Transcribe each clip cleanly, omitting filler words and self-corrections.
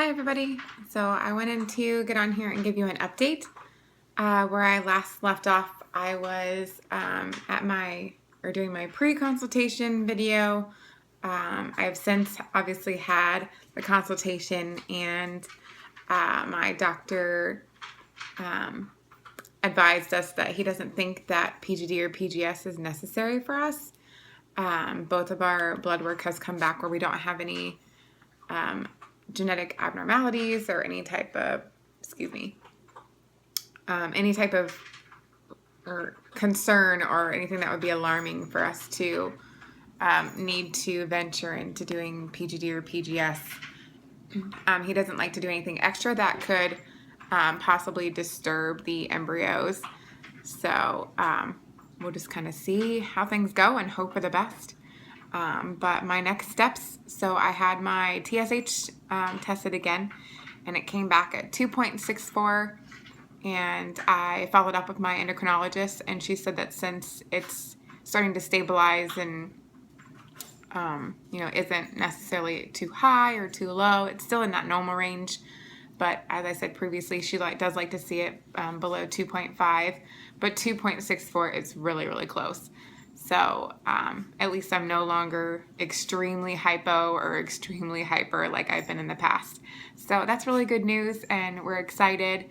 Hi everybody. So I wanted to get on here and give you an update. Where I last left off, I was doing my pre-consultation video. I have since obviously had the consultation, and my doctor advised us that he doesn't think that PGD or PGS is necessary for us. Both of our blood work has come back where we don't have any genetic abnormalities or any type of, any type of or concern or anything that would be alarming for us to need to venture into doing PGD or PGS. He doesn't like to do anything extra that could possibly disturb the embryos. So we'll just kind of see how things go and hope for the best. But my next steps, so I had my TSH tested again, and it came back at 2.64, and I followed up with my endocrinologist, and she said that since it's starting to stabilize and isn't necessarily too high or too low, it's still in that normal range. But as I said previously, she does like to see it below 2.5, but 2.64 is really, really close. So at least I'm no longer extremely hypo or extremely hyper like I've been in the past. So that's really good news, and we're excited.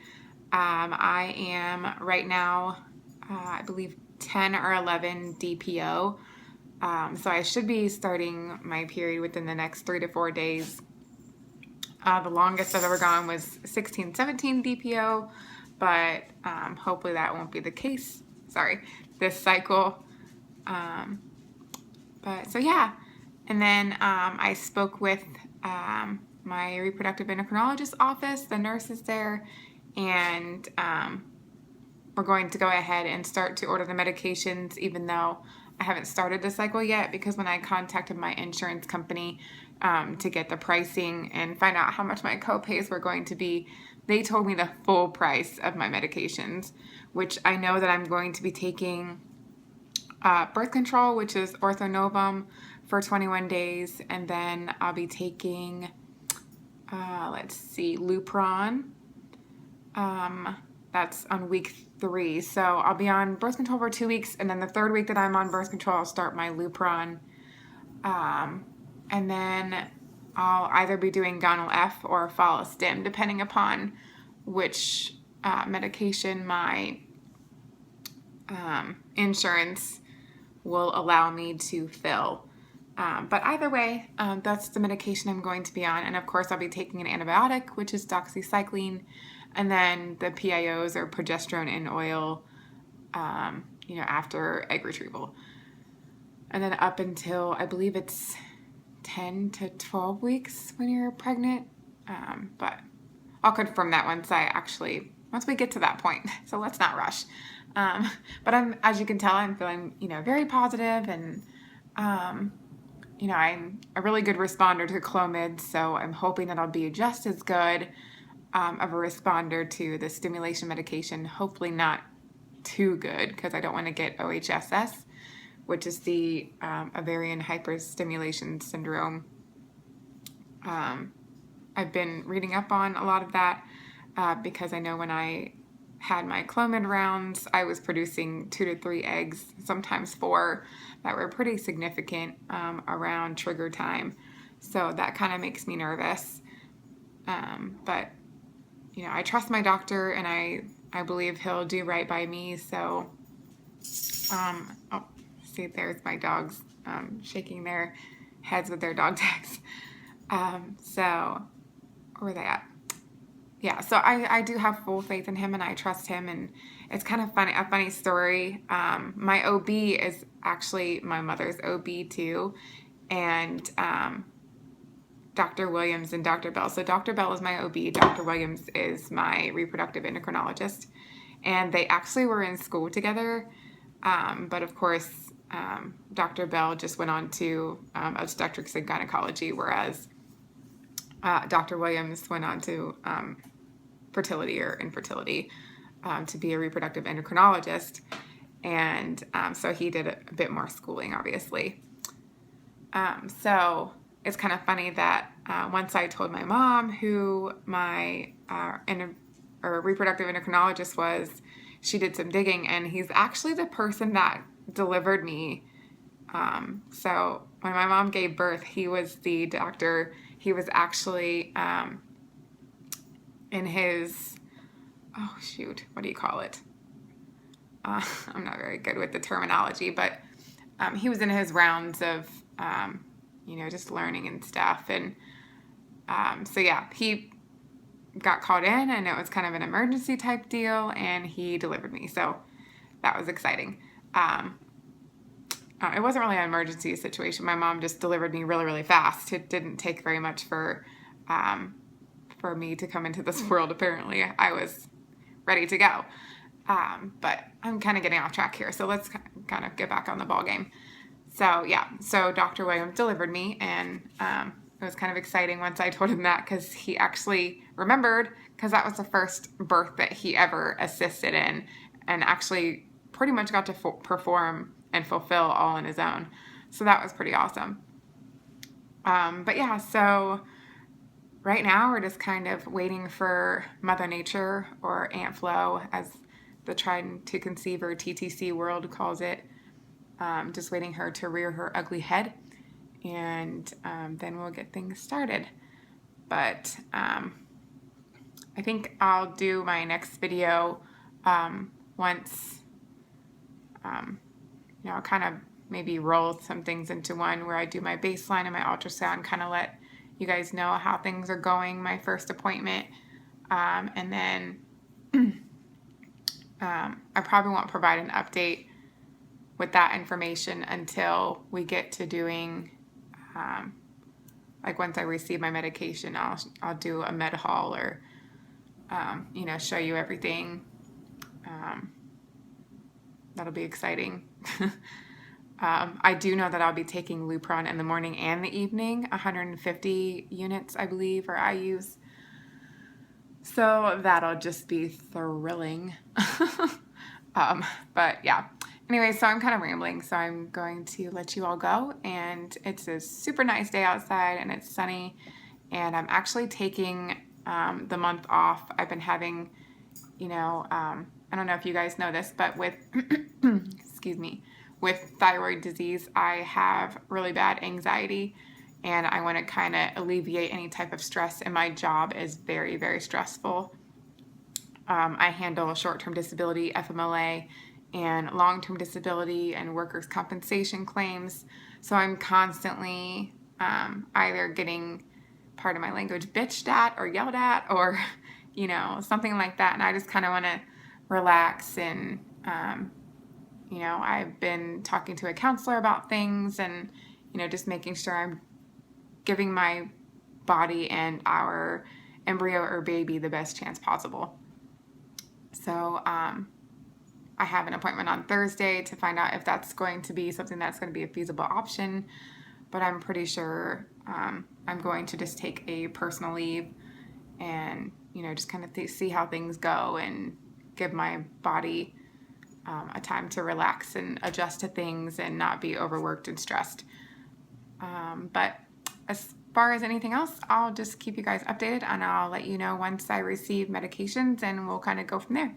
I am right now, I believe 10 or 11 DPO. So I should be starting my period within the next 3 to 4 days. The longest I've ever gone was 16, 17 DPO, but hopefully that won't be the case. This cycle. So yeah, and then I spoke with my reproductive endocrinologist office, the nurses there, and we're going to go ahead and start to order the medications, even though I haven't started the cycle yet, because when I contacted my insurance company to get the pricing and find out how much my co-pays were going to be, they told me the full price of my medications, which I know that I'm going to be taking birth control, which is orthonovum, for 21 days, and then I'll be taking, Lupron. That's on week 3. So I'll be on birth control for 2 weeks, and then the 3rd week that I'm on birth control, I'll start my Lupron. And then I'll either be doing Gonal F or Follistim, depending upon which medication my insurance will allow me to fill. But either way, that's the medication I'm going to be on. And of course, I'll be taking an antibiotic, which is doxycycline, and then the PIOs or progesterone in oil, after egg retrieval. And then up until, I believe it's 10 to 12 weeks when you're pregnant. But I'll confirm that once we get to that point. So let's not rush. But as you can tell, I'm feeling, very positive, and, I'm a really good responder to Clomid, so I'm hoping that I'll be just as good of a responder to the stimulation medication. Hopefully not too good, because I don't want to get OHSS, which is the ovarian hyperstimulation syndrome. I've been reading up on a lot of that because I know when I had my Clomid rounds, I was producing 2 to 3 eggs, sometimes 4, that were pretty significant around trigger time. So that kind of makes me nervous. But, I trust my doctor, and I believe he'll do right by me. So, see, there's my dogs shaking their heads with their dog tags. So, where are they at? Yeah, so I do have full faith in him, and I trust him, and it's kind of a funny story. My OB is actually my mother's OB too, and Dr. Williams and Dr. Bell. So Dr. Bell is my OB, Dr. Williams is my reproductive endocrinologist, and they actually were in school together, but of course, Dr. Bell just went on to obstetrics and gynecology, whereas Dr. Williams went on to fertility or infertility to be a reproductive endocrinologist. And so he did a bit more schooling, obviously. So it's kind of funny that once I told my mom who my reproductive endocrinologist was, she did some digging, and he's actually the person that delivered me. So when my mom gave birth, he was the doctor. He was actually in his, oh shoot, what do you call it? I'm not very good with the terminology, but he was in his rounds of, just learning and stuff. And so yeah, he got called in, and it was kind of an emergency type deal, and he delivered me. So that was exciting. It wasn't really an emergency situation. My mom just delivered me really, really fast. It didn't take very much for me to come into this world. Apparently, I was ready to go. But I'm kind of getting off track here. So let's kind of get back on the ball game. So yeah, so Dr. Williams delivered me, and it was kind of exciting once I told him that, because he actually remembered, because that was the first birth that he ever assisted in, and actually pretty much got to perform and fulfill all on his own. So that was pretty awesome. But yeah, so right now we're just kind of waiting for Mother Nature, or Aunt Flo, as the Trying to Conceive, or TTC world calls it. Just waiting her to rear her ugly head, and then we'll get things started. But I think I'll do my next video once, I'll kind of maybe roll some things into one where I do my baseline and my ultrasound, kind of let you guys know how things are going, my first appointment. And then I probably won't provide an update with that information until we get to doing, like once I receive my medication, I'll do a med haul, or, show you everything. That'll be exciting. I do know that I'll be taking Lupron in the morning and the evening, 150 units, I believe, or IUs. So that'll just be thrilling. But yeah. Anyway, so I'm kind of rambling, so I'm going to let you all go. And it's a super nice day outside, and it's sunny. And I'm actually taking the month off. I've been having, I don't know if you guys know this, but with, excuse me, with thyroid disease, I have really bad anxiety, and I want to kind of alleviate any type of stress, and my job is very, very stressful. I handle short-term disability, FMLA, and long-term disability and workers' compensation claims. So I'm constantly either getting, pardon my language, bitched at or yelled at, or, something like that. And I just kind of want to relax, and, I've been talking to a counselor about things, and, just making sure I'm giving my body and our embryo or baby the best chance possible. So I have an appointment on Thursday to find out if that's going to be something that's going to be a feasible option, but I'm pretty sure I'm going to just take a personal leave, and, just kind of see how things go, and give my body a time to relax and adjust to things, and not be overworked and stressed. But as far as anything else, I'll just keep you guys updated, and I'll let you know once I receive medications, and we'll kind of go from there.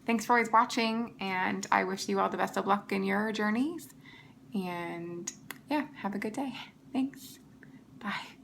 Thanks for always watching, and I wish you all the best of luck in your journeys. And yeah, have a good day. Thanks. Bye.